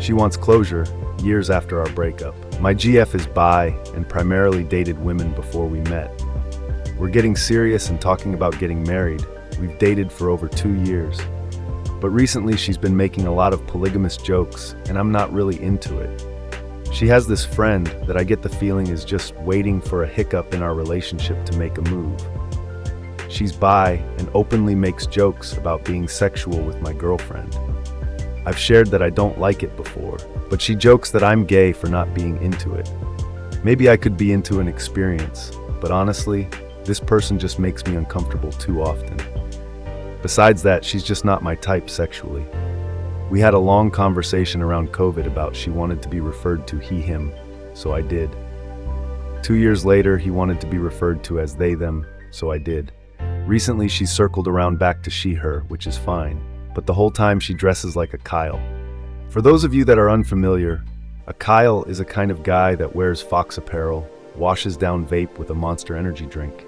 She wants closure years after our breakup. My GF is bi and primarily dated women before we met. We're getting serious and talking about getting married. We've dated for over 2 years. But recently she's been making a lot of polygamous jokes, and I'm not really into it. She has this friend that I get the feeling is just waiting for a hiccup in our relationship to make a move. She's bi and openly makes jokes about being sexual with my girlfriend. I've shared that I don't like it before, but she jokes that I'm gay for not being into it. Maybe I could be into an experience, but honestly, this person just makes me uncomfortable too often. Besides that, she's just not my type sexually. We had a long conversation around COVID about she wanted to be referred to he, him, so I did. 2 years later, he wanted to be referred to as they, them, so I did. Recently, she circled around back to she, her, which is fine, but the whole time she dresses like a Kyle. For those of you that are unfamiliar, a Kyle is a kind of guy that wears Fox apparel, washes down vape with a Monster Energy drink.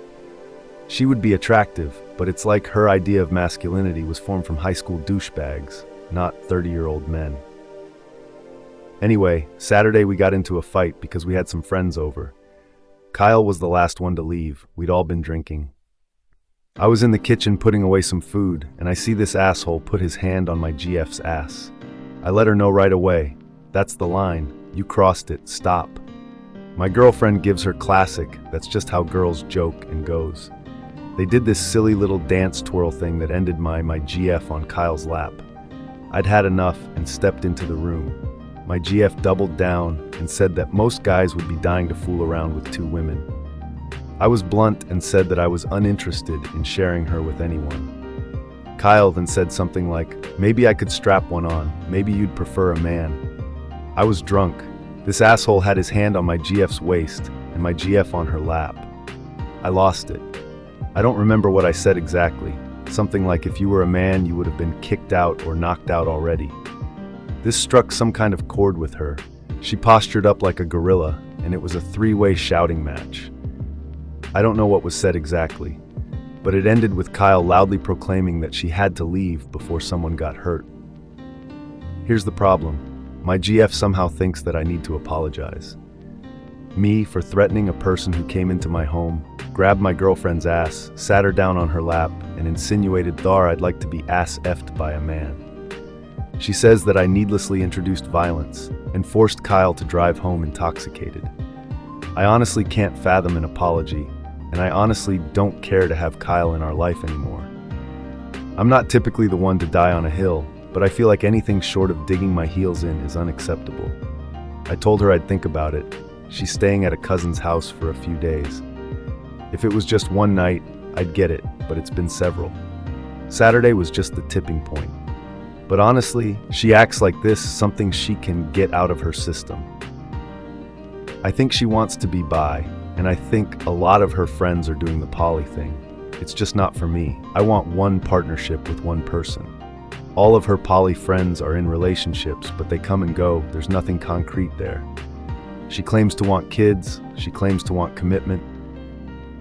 She would be attractive, but it's like her idea of masculinity was formed from high school douchebags, not 30-year-old men. Anyway, Saturday we got into a fight because we had some friends over. Kyle was the last one to leave. We'd all been drinking. I was in the kitchen putting away some food, and I see this asshole put his hand on my GF's ass. I let her know right away. That's the line. You crossed it. Stop. My girlfriend gives her classic, that's just how girls joke, and goes. They did this silly little dance twirl thing that ended my GF on Kyle's lap. I'd had enough and stepped into the room. My GF doubled down and said that most guys would be dying to fool around with 2 women. I was blunt and said that I was uninterested in sharing her with anyone. Kyle then said something like, maybe I could strap one on, maybe you'd prefer a man. I was drunk. This asshole had his hand on my GF's waist and my GF on her lap. I lost it. I don't remember what I said exactly. Something like if you were a man, you would have been kicked out or knocked out already. This struck some kind of chord with her. She postured up like a gorilla, and it was a 3-way shouting match. I don't know what was said exactly, but it ended with Kyle loudly proclaiming that she had to leave before someone got hurt. Here's the problem. My GF somehow thinks that I need to apologize. Me for threatening a person who came into my home, grabbed my girlfriend's ass, sat her down on her lap, and insinuated thar I'd like to be ass-effed by a man. She says that I needlessly introduced violence and forced Kyle to drive home intoxicated. I honestly can't fathom an apology, and I honestly don't care to have Kyle in our life anymore. I'm not typically the one to die on a hill, but I feel like anything short of digging my heels in is unacceptable. I told her I'd think about it. She's staying at a cousin's house for a few days. If it was just one night, I'd get it, but it's been several. Saturday was just the tipping point. But honestly, she acts like this is something she can get out of her system. I think she wants to be bi, and I think a lot of her friends are doing the poly thing. It's just not for me. I want one partnership with one person. All of her poly friends are in relationships, but they come and go. There's nothing concrete there. She claims to want kids, she claims to want commitment,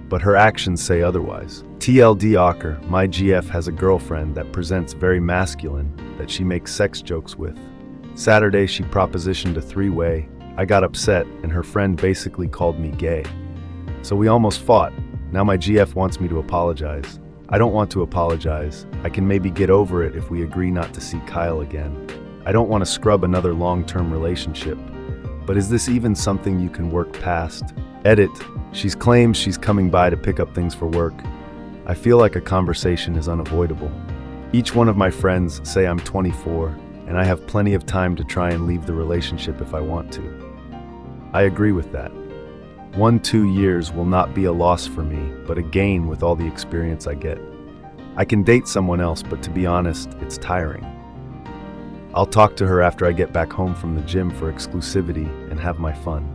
but her actions say otherwise. TLDR, my GF has a girlfriend that presents very masculine that she makes sex jokes with. Saturday she propositioned a 3-way. I got upset and her friend basically called me gay. So we almost fought. Now my GF wants me to apologize. I don't want to apologize. I can maybe get over it if we agree not to see Kyle again. I don't want to scrub another long-term relationship. But is this even something you can work past? Edit. She claims she's coming by to pick up things for work. I feel like a conversation is unavoidable. Each one of my friends say I'm 24, and I have plenty of time to try and leave the relationship if I want to. I agree with that. 1-2 years will not be a loss for me, but a gain with all the experience I get. I can date someone else, but to be honest, it's tiring. I'll talk to her after I get back home from the gym for exclusivity and have my fun.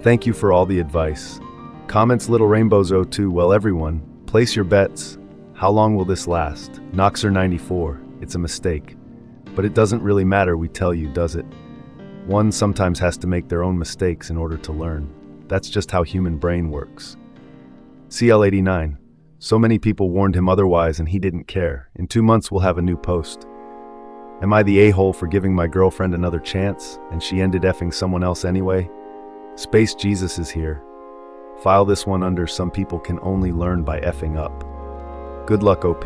Thank you for all the advice. Comments Little Rainbows 02. Well, everyone, place your bets. How long will this last? Noxer 94. It's a mistake. But it doesn't really matter, we tell you, does it? One sometimes has to make their own mistakes in order to learn. That's just how human brain works. CL89. So many people warned him otherwise and he didn't care. In 2 months we'll have a new post. Am I the a-hole for giving my girlfriend another chance, and she ended effing someone else anyway? Space Jesus is here. File this one under some people can only learn by effing up. Good luck, OP.